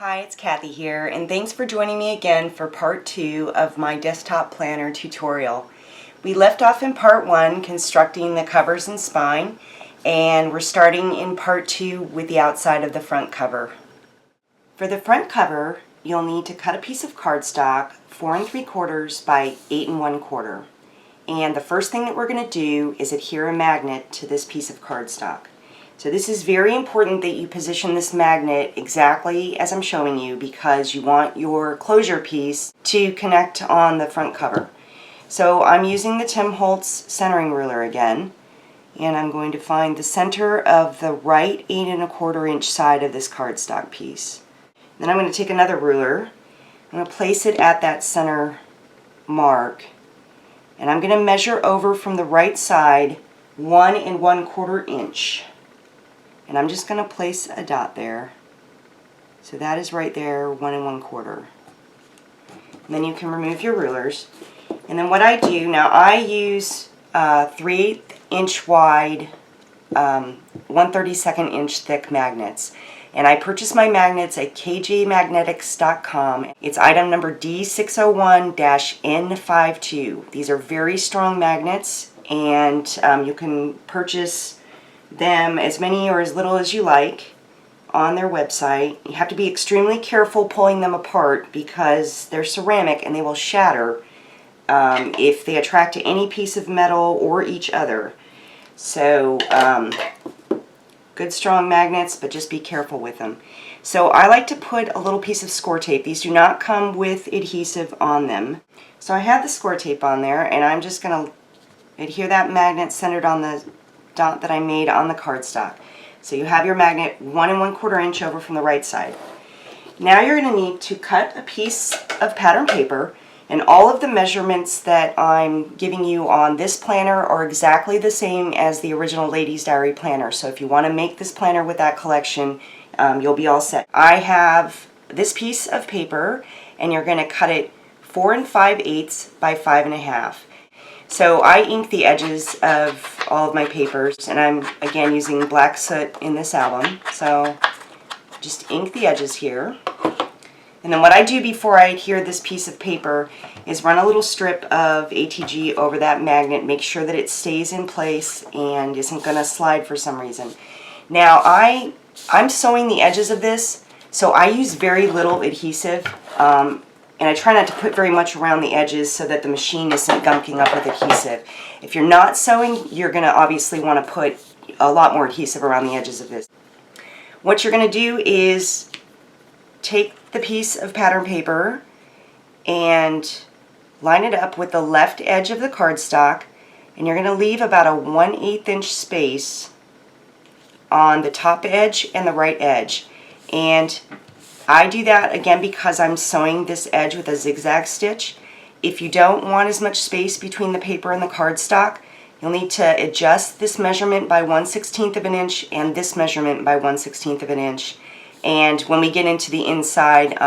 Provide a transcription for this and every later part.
Hi, it's Kathy here, and thanks for joining me again for part 2 of my desktop planner tutorial. We left off in part 1 constructing the covers and spine, and we're starting in part 2 with the outside of the front cover. For the front cover, you'll need to cut a piece of cardstock 4 3/4 by 8 1/4. And the first thing that we're going to do is adhere a magnet to this piece of cardstock. So this is very important that you position this magnet exactly as I'm showing you, because you want your closure piece to connect on the front cover. So I'm using the Tim Holtz centering ruler again, and I'm going to find the center of the right 8 1/4 inch side of this cardstock piece. Then I'm going to take another ruler, I'm going to place it at that center mark, and I'm going to measure over from the right side 1 1/4 inch. And I'm just going to place a dot there. So that is right there, 1 1/4. And then you can remove your rulers. And then what I do, now I use 3/8 inch wide, 1/32 inch thick magnets. And I purchased my magnets at kjmagnetics.com. It's item number D601-N52. These are very strong magnets, and you can purchase them as many or as little as you like on their website. You have to be extremely careful pulling them apart because they're ceramic and they will shatter if they attract to any piece of metal or each other. So good strong magnets, but just be careful with them. So I like to put a little piece of score tape. These do not come with adhesive on them. So I have the score tape on there, and I'm just going to adhere that magnet centered on the dot that I made on the cardstock. So you have your magnet 1 1/4 inch over from the right side. Now you're going to need to cut a piece of pattern paper, and all of the measurements that I'm giving you on this planner are exactly the same as the original Ladies Diary planner. So if you want to make this planner with that collection, you'll be all set. I have this piece of paper, and you're going to cut it 4 5/8 by 5 1/2. So I ink the edges of all of my papers, and I'm again using black soot in this album. So just ink the edges here. And then what I do before I adhere this piece of paper is run a little strip of ATG over that magnet, make sure that it stays in place and isn't going to slide for some reason. Now I'm sewing the edges of this, so I use very little adhesive. And I try not to put very much around the edges so that the machine isn't gunking up with adhesive. If you're not sewing, you're going to obviously want to put a lot more adhesive around the edges of this. What you're going to do is take the piece of pattern paper and line it up with the left edge of the cardstock, and you're going to leave about a 1/8 inch space on the top edge and the right edge. And I do that again because I'm sewing this edge with a zigzag stitch. If you don't want as much space between the paper and the cardstock, you'll need to adjust this measurement by 1/16 of an inch and this measurement by 1/16 of an inch. And when we get into the inside,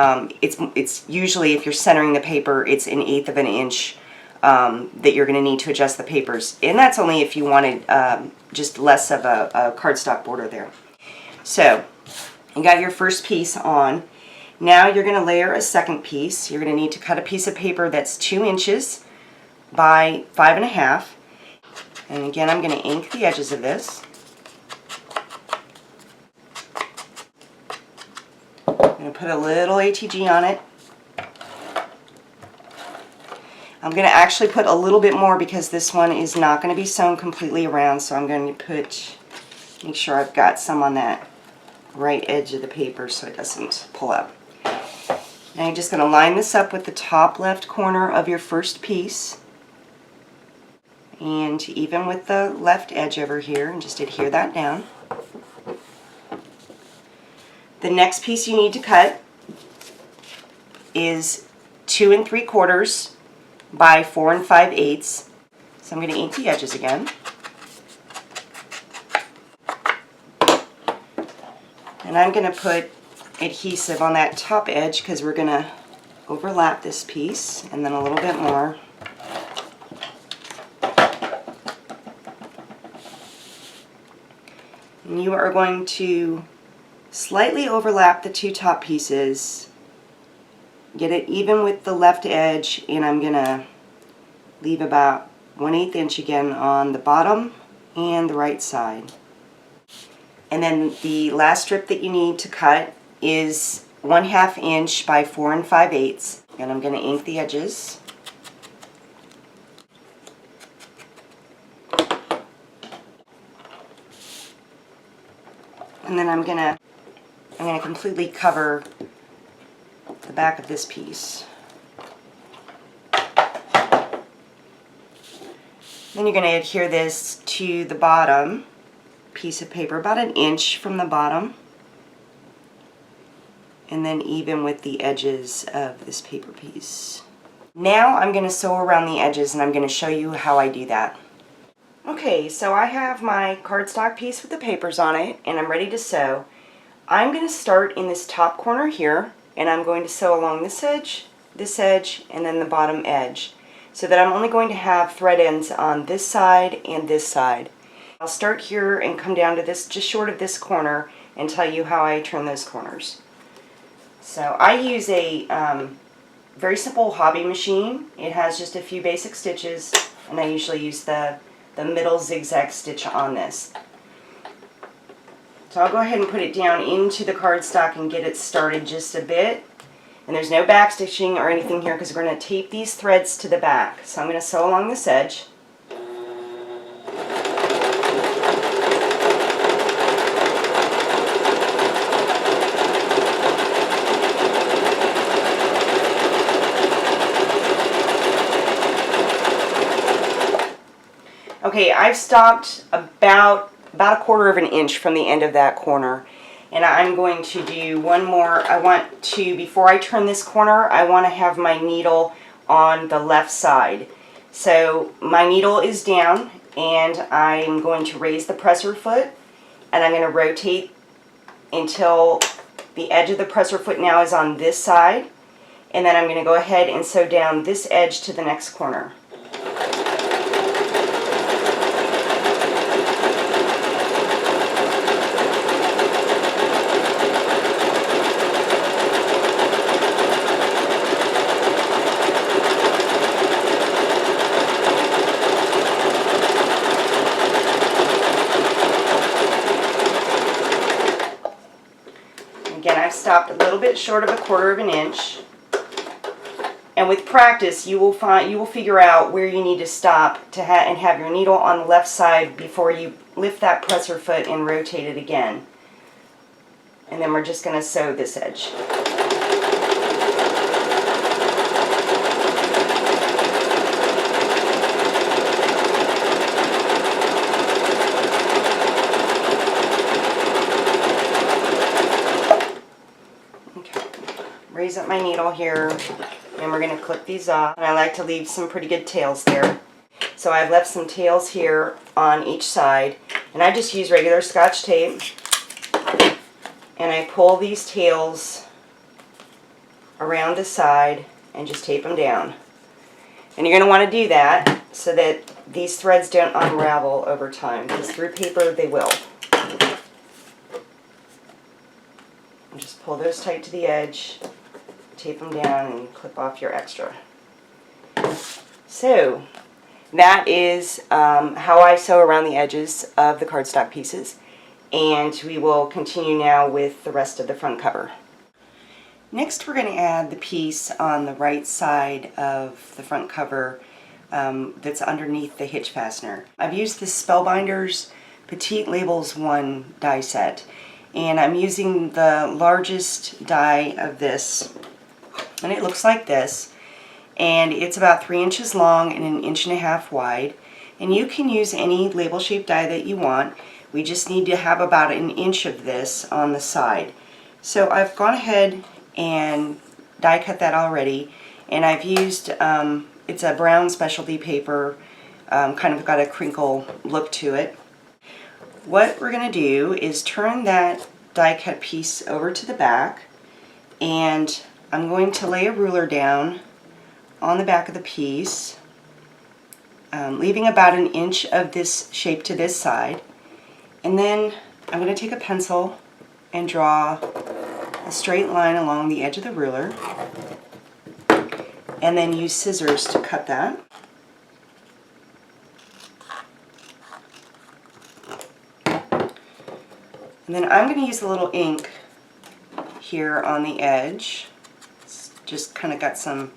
it's usually, if you're centering the paper, it's 1/8 of an inch that you're going to need to adjust the papers. And that's only if you wanted just less of a cardstock border there. So you got your first piece on. Now you're going to layer a second piece. You're going to need to cut a piece of paper that's 2 inches by 5 1/2. And again, I'm going to ink the edges of this. I'm going to put a little ATG on it. I'm going to actually put a little bit more because this one is not going to be sewn completely around, so I'm going to make sure I've got some on that right edge of the paper so it doesn't pull up. Now you're just going to line this up with the top left corner of your first piece, and even with the left edge over here, and just adhere that down. The next piece you need to cut is 2 3/4 by 4 5/8. So I'm going to ink the edges again. And I'm going to put adhesive on that top edge because we're going to overlap this piece, and then a little bit more. And you are going to slightly overlap the two top pieces, get it even with the left edge, and I'm going to leave about 1/8 inch again on the bottom and the right side. And then the last strip that you need to cut is 1/2 inch by 4 5/8, and I'm going to ink the edges. And then I'm going to completely cover the back of this piece. Then you're going to adhere this to the bottom piece of paper, about 1 inch from the bottom, and then even with the edges of this paper piece. Now I'm going to sew around the edges, and I'm going to show you how I do that. Okay, so I have my cardstock piece with the papers on it, and I'm ready to sew. I'm going to start in this top corner here, and I'm going to sew along this edge, and then the bottom edge, so that I'm only going to have thread ends on this side and this side. I'll start here and come down to this, just short of this corner, and tell you how I turn those corners. So I use a very simple hobby machine. It has just a few basic stitches, and I usually use the middle zigzag stitch on this. So I'll go ahead and put it down into the cardstock and get it started just a bit. And there's no back stitching or anything here because we're going to tape these threads to the back. So I'm going to sew along this edge. Okay, I've stopped about 1/4 inch from the end of that corner, and I'm going to do one more. Before I turn this corner, I want to have my needle on the left side. So my needle is down, and I'm going to raise the presser foot, and I'm going to rotate until the edge of the presser foot now is on this side, and then I'm going to go ahead and sew down this edge to the next corner. Again, I've stopped a little bit short of 1/4 inch, and with practice you will figure out where you need to stop and have your needle on the left side before you lift that presser foot and rotate it again. And then we're just going to sew this edge. Raise up my needle here, and we're going to clip these off. And I like to leave some pretty good tails there. So I've left some tails here on each side, and I just use regular Scotch tape, and I pull these tails around the side and just tape them down. And you're going to want to do that so that these threads don't unravel over time, because through paper they will. And just pull those tight to the edge, tape them down, and clip off your extra. So that is how I sew around the edges of the cardstock pieces, and we will continue now with the rest of the front cover. Next, we're going to add the piece on the right side of the front cover that's underneath the hitch fastener. I've used the Spellbinders Petite Labels 1 die set, and I'm using the largest die of this, and it looks like this, and it's about 3 inches long and 1.5 inches wide, and you can use any label shaped die that you want. We just need to have about 1 inch of this on the side. So I've gone ahead and die cut that already, and I've used it's a brown specialty paper, kind of got a crinkle look to it. What we're going to do is turn that die cut piece over to the back, and I'm going to lay a ruler down on the back of the piece, leaving about 1 inch of this shape to this side, and then I'm going to take a pencil and draw a straight line along the edge of the ruler, and then use scissors to cut that. And then I'm going to use a little ink here on the edge. It's just kind of got some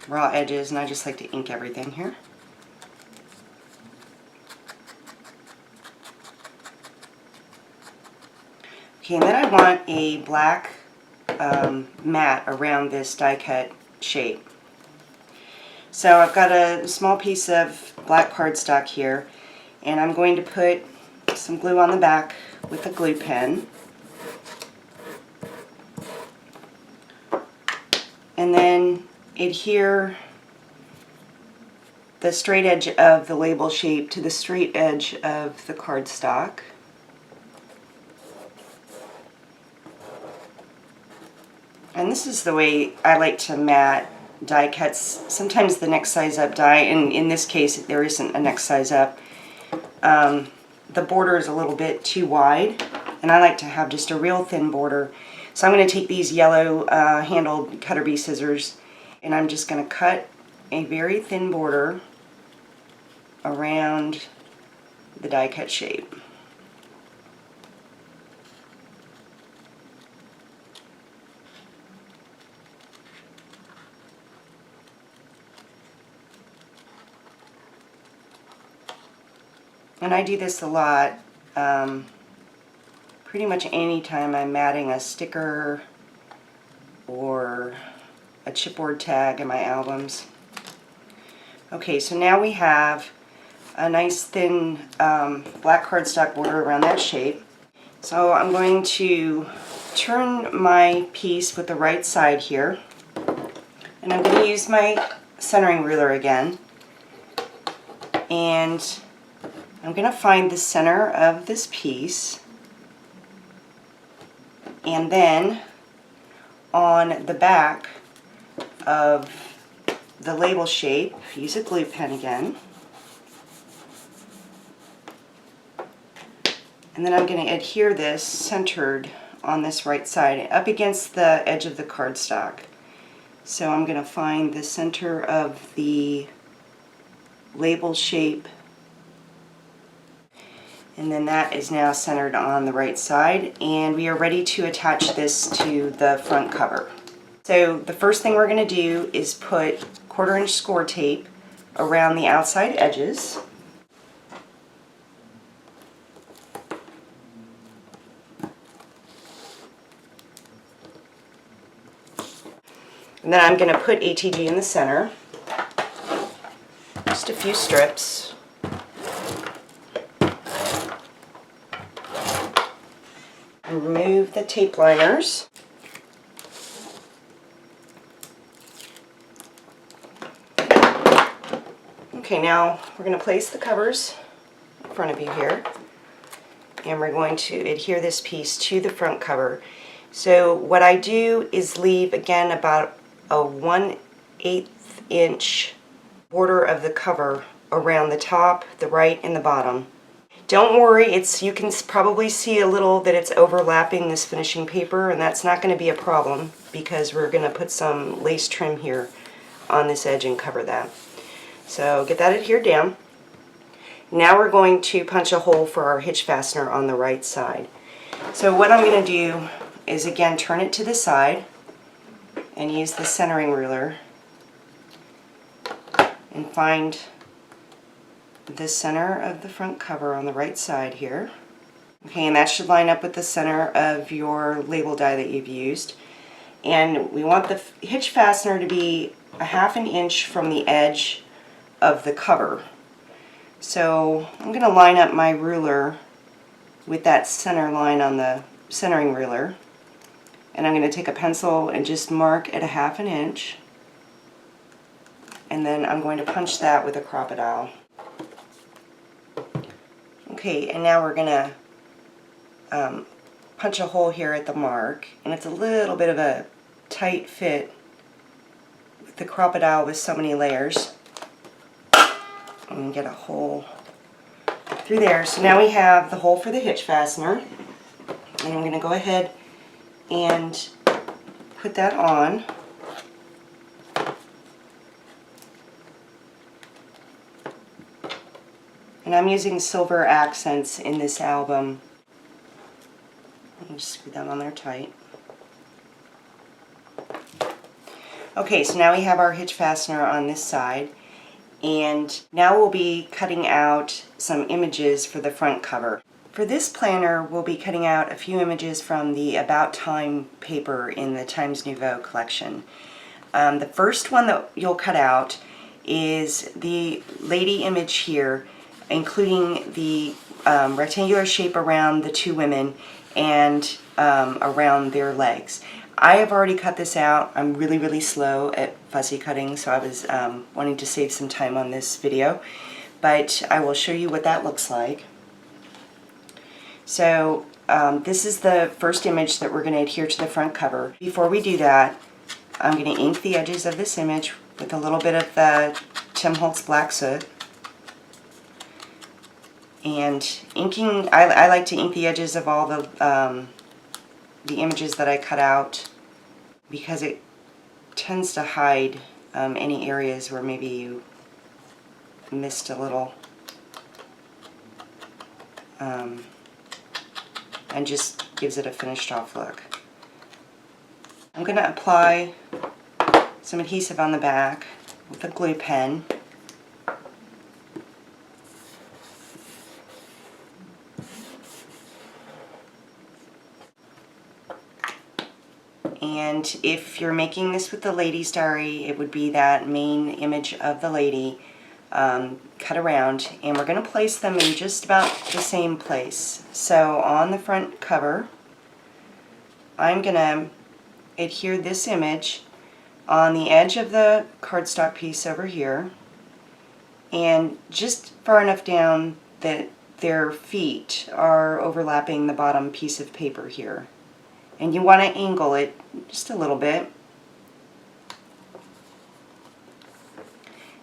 raw edges, and I just like to ink everything here. Okay, and then I want a black mat around this die cut shape. So I've got a small piece of black cardstock here, and I'm going to put some glue on the back with a glue pen. And then adhere the straight edge of the label shape to the straight edge of the cardstock. And this is the way I like to mat die cuts. Sometimes the next size up die, and in this case there isn't a next size up, the border is a little bit too wide, and I like to have just a real thin border. So I'm going to take these yellow handled cutter bee scissors, and I'm just going to cut a very thin border around the die cut shape. And I do this a lot, pretty much any time I'm matting a sticker or a chipboard tag in my albums. Okay, so now we have a nice thin black cardstock border around that shape. So I'm going to turn my piece with the right side here, and I'm going to use my centering ruler again, and I'm going to find the center of this piece, and then on the back of the label shape, use a glue pen again, and then I'm going to adhere this centered on this right side up against the edge of the cardstock. So I'm going to find the center of the label shape, and then that is now centered on the right side, and we are ready to attach this to the front cover. So the first thing we're going to do is put 1/4 inch score tape around the outside edges. And then I'm going to put ATG in the center, just a few strips. Remove the tape liners. Okay, now we're going to place the covers in front of you here, and we're going to adhere this piece to the front cover. So what I do is leave again about a 1/8 inch border of the cover around the top, the right, and the bottom. Don't worry, you can probably see a little that it's overlapping this finishing paper, and that's not going to be a problem because we're going to put some lace trim here on this edge and cover that. So get that adhered down. Now we're going to punch a hole for our hitch fastener on the right side. So what I'm going to do is again turn it to the side and use the centering ruler and find the center of the front cover on the right side here. Okay, and that should line up with the center of your label die that you've used. And we want the hitch fastener to be a 1/2 inch from the edge of the cover. So I'm going to line up my ruler with that center line on the centering ruler, and I'm going to take a pencil and just mark at a 1/2 inch, and then I'm going to punch that with a crocodile. Okay, and now we're going to punch a hole here at the mark, and it's a little bit of a tight fit with the crocodile with so many layers. And get a hole through there. So now we have the hole for the hitch fastener. And I'm going to go ahead and put that on. And I'm using silver accents in this album. Let me just screw that on there tight. Okay, so now we have our hitch fastener on this side, and now we'll be cutting out some images for the front cover. For this planner, we'll be cutting out a few images from the About Time paper in the Times Nouveau collection. The first one that you'll cut out is the lady image here, including the rectangular shape around the two women and around their legs. I have already cut this out. I'm really slow at fussy cutting, so I was wanting to save some time on this video, but I will show you what that looks like. So this is the first image that we're going to adhere to the front cover. Before we do that, I'm going to ink the edges of this image with a little bit of the Tim Holtz Black Soot. And inking, I like to ink the edges of all the images that I cut out, because it tends to hide any areas where maybe you missed a little, and just gives it a finished off look. I'm going to apply some adhesive on the back with a glue pen. And if you're making this with the lady's diary, it would be that main image of the lady cut around, and we're going to place them in just about the same place. So on the front cover, I'm going to adhere this image on the edge of the cardstock piece over here, and just far enough down that their feet are overlapping the bottom piece of paper here. And you want to angle it just a little bit.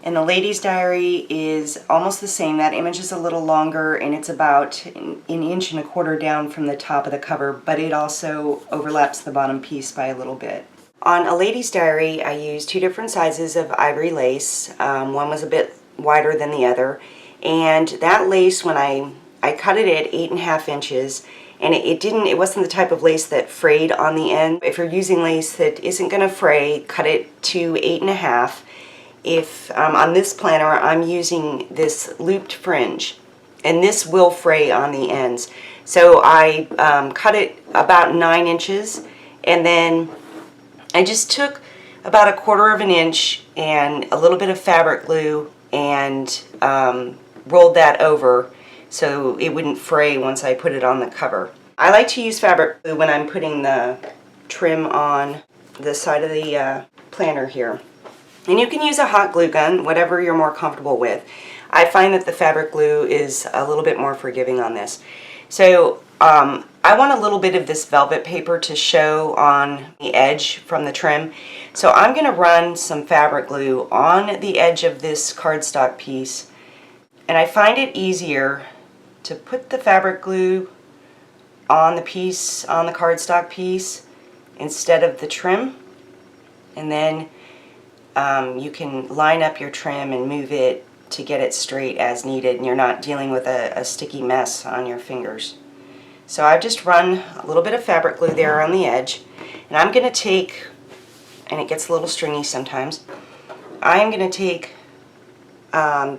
And the lady's diary is almost the same. That image is a little longer, and it's about an inch and a quarter down from the top of the cover, but it also overlaps the bottom piece by a little bit. On a lady's diary, I used two different sizes of ivory lace. One was a bit wider than the other, and that lace, when I cut it at 8.5 inches, and it wasn't the type of lace that frayed on the end. If you're using lace that isn't going to fray, cut it to 8.5. If on this planner, I'm using this looped fringe, and this will fray on the ends. So I cut it about 9 inches, and then I just took about 1/4 inch and a little bit of fabric glue and rolled that over so it wouldn't fray once I put it on the cover. I like to use fabric glue when I'm putting the trim on the side of the planner here. And you can use a hot glue gun, whatever you're more comfortable with. I find that the fabric glue is a little bit more forgiving on this. So I want a little bit of this velvet paper to show on the edge from the trim. So I'm going to run some fabric glue on the edge of this cardstock piece. And I find it easier to put the fabric glue on the piece, on the cardstock piece, instead of the trim. And then you can line up your trim and move it to get it straight as needed, and you're not dealing with a sticky mess on your fingers. So I've just run a little bit of fabric glue there on the edge, and I'm going to take, and it gets a little stringy sometimes, I am going to take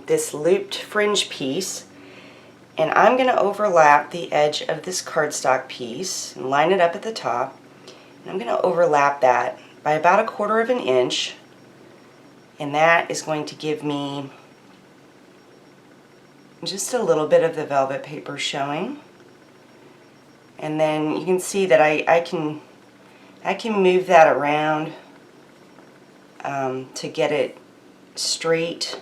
this looped fringe piece, and I'm going to overlap the edge of this cardstock piece and line it up at the top. And I'm going to overlap that by about 1/4 inch, and that is going to give me just a little bit of the velvet paper showing. And then you can see that I can move that around to get it straight,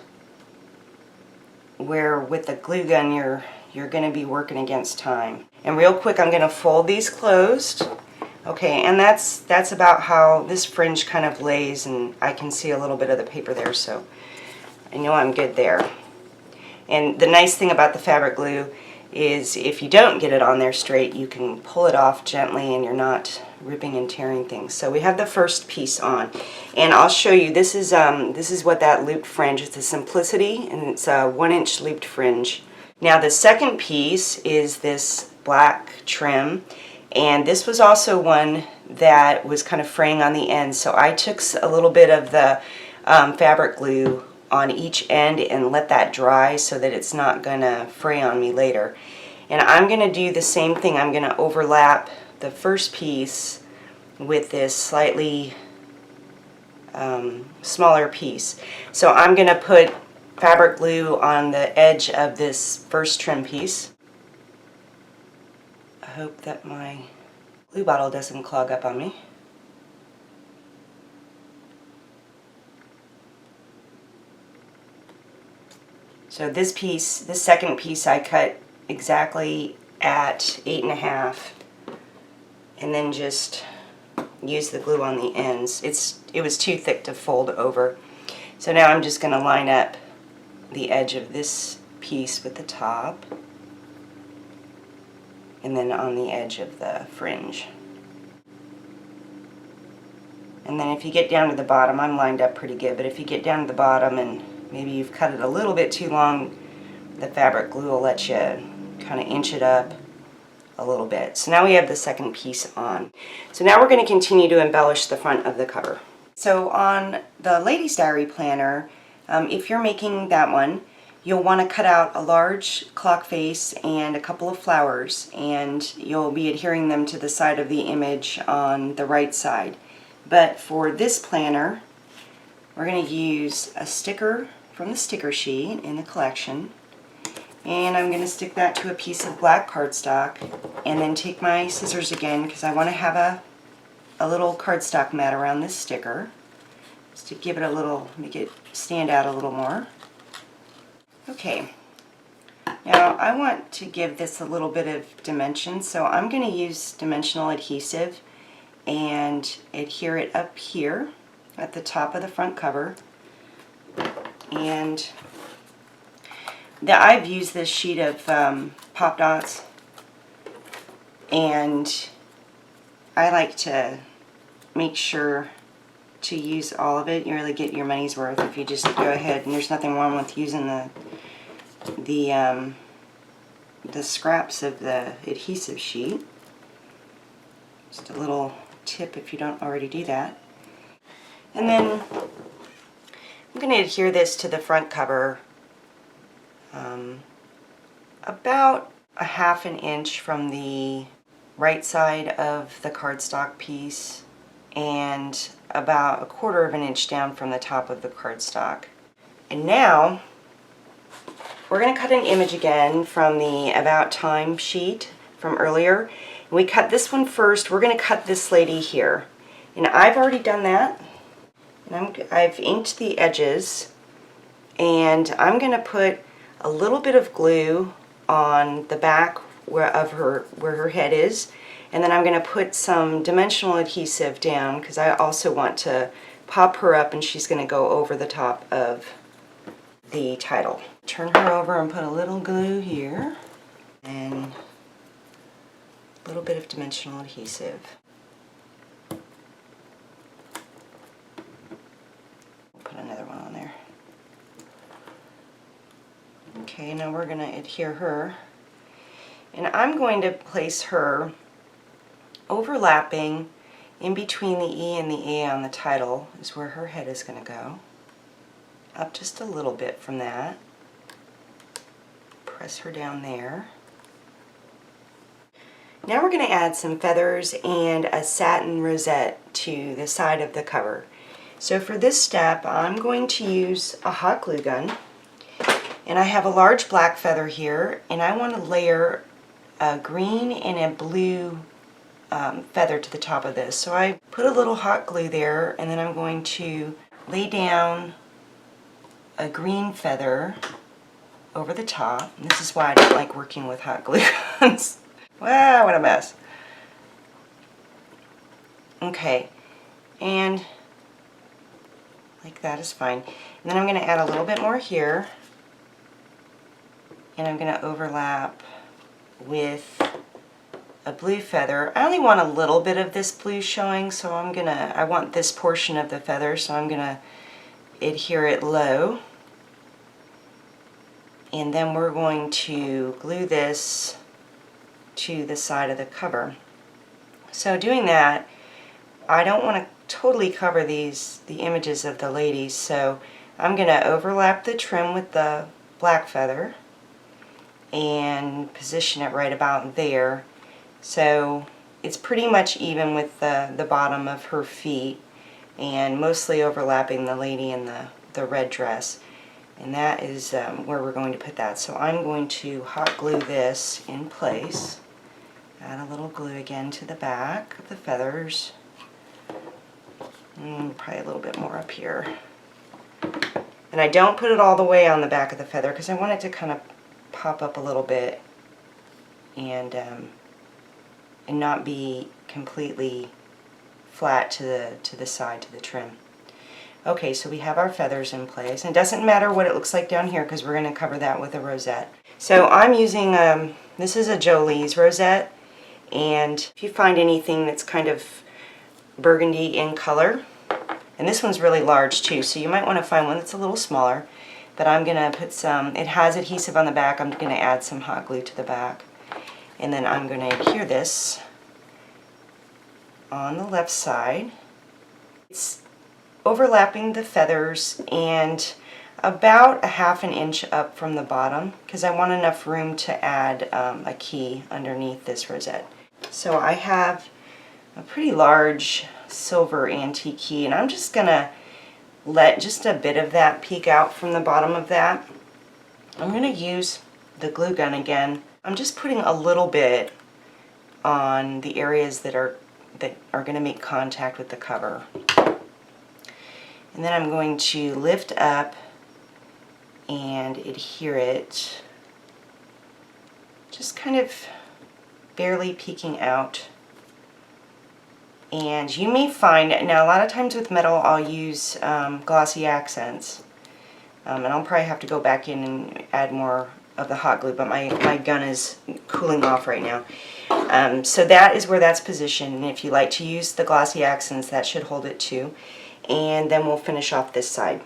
where with the glue gun you're going to be working against time. And real quick, I'm going to fold these closed. Okay, and that's about how this fringe kind of lays, and I can see a little bit of the paper there, so I know I'm good there. And the nice thing about the fabric glue is if you don't get it on there straight, you can pull it off gently and you're not ripping and tearing things. So we have the first piece on, and I'll show you. This is what that looped fringe. It's a Simplicity, and it's a 1-inch looped fringe. Now the second piece is this black trim, and this was also one that was kind of fraying on the end. So I took a little bit of the fabric glue on each end and let that dry so that it's not gonna fray on me later. And I'm gonna do the same thing. I'm gonna overlap the first piece with this slightly smaller piece. So I'm gonna put fabric glue on the edge of this first trim piece. I hope that my glue bottle doesn't clog up on me. So this piece, this second piece, I cut exactly at 8.5, and then just use the glue on the ends. It was too thick to fold over. So now I'm just going to line up the edge of this piece with the top, and then on the edge of the fringe. And then if you get down to the bottom, I'm lined up pretty good, but if you get down to the bottom and maybe you've cut it a little bit too long, the fabric glue will let you kind of inch it up a little bit. So now we have the second piece on. So now we're going to continue to embellish the front of the cover. So on the Ladies Diary Planner, if you're making that one, you'll want to cut out a large clock face and a couple of flowers, and you'll be adhering them to the side of the image on the right side. But for this planner, we're going to use a sticker from the sticker sheet in the collection, and I'm going to stick that to a piece of black cardstock, and then take my scissors again because I want to have a little cardstock mat around this sticker just to give it a little, make it stand out a little more. Okay, now I want to give this a little bit of dimension, so I'm going to use dimensional adhesive and adhere it up here at the top of the front cover. And I've used this sheet of Pop Dots, and I like to make sure to use all of it. You really get your money's worth if you just go ahead, and there's nothing wrong with using the scraps of the adhesive sheet. Just a little tip if you don't already do that. And then I'm going to adhere this to the front cover about a 1/2 inch from the right side of the cardstock piece and about 1/4 inch down from the top of the cardstock. And now we're going to cut an image again from the About Time sheet from earlier. We cut this one first. We're going to cut this lady here. And I've already done that. And I've inked the edges, and I'm going to put a little bit of glue on the back where her head is, and then I'm going to put some dimensional adhesive down because I also want to pop her up, and she's going to go over the top of the title. Turn her over and put a little glue here and a little bit of dimensional adhesive. Put another one on there. Okay, now we're going to adhere her, and I'm going to place her overlapping in between the E and the A on the title is where her head is going to go. Up just a little bit from that. Press her down there. Now we're going to add some feathers and a satin rosette to the side of the cover. So for this step, I'm going to use a hot glue gun, and I have a large black feather here, and I want to layer a green and a blue feather to the top of this. So I put a little hot glue there, and then I'm going to lay down a green feather over the top. And this is why I don't like working with hot glue guns. Wow, what a mess. Okay, and like that is fine. And then I'm going to add a little bit more here, and I'm going to overlap with a blue feather. I only want a little bit of this blue showing, so I want this portion of the feather, so I'm gonna adhere it low. And then we're going to glue this to the side of the cover. So doing that, I don't want to totally cover the images of the ladies, so I'm going to overlap the trim with the black feather and position it right about there. So it's pretty much even with the bottom of her feet and mostly overlapping the lady in the red dress. And that is where we're going to put that. So I'm going to hot glue this in place. Add a little glue again to the back of the feathers. Probably a little bit more up here. And I don't put it all the way on the back of the feather because I want it to kind of pop up a little bit and not be completely flat to the side, to the trim. Okay, so we have our feathers in place. And it doesn't matter what it looks like down here because we're going to cover that with a rosette. So I'm using, this is a Jolie's rosette. And if you find anything that's kind of burgundy in color, and this one's really large too, so you might want to find one that's a little smaller. But I'm going to put some, it has adhesive on the back, I'm going to add some hot glue to the back. And then I'm going to adhere this on the left side. It's overlapping the feathers and about a ½ inch up from the bottom because I want enough room to add a key underneath this rosette. So I have a pretty large silver antique key, and I'm just going to let just a bit of that peek out from the bottom of that. I'm going to use the glue gun again. I'm just putting a little bit on the areas that are going to make contact with the cover. And then I'm going to lift up and adhere it, just kind of barely peeking out. And you may find, now a lot of times with metal I'll use glossy accents. And I'll probably have to go back in and add more of the hot glue, but my gun is cooling off right now. So that is where that's positioned, and if you like to use the glossy accents, that should hold it too. And then we'll finish off this side.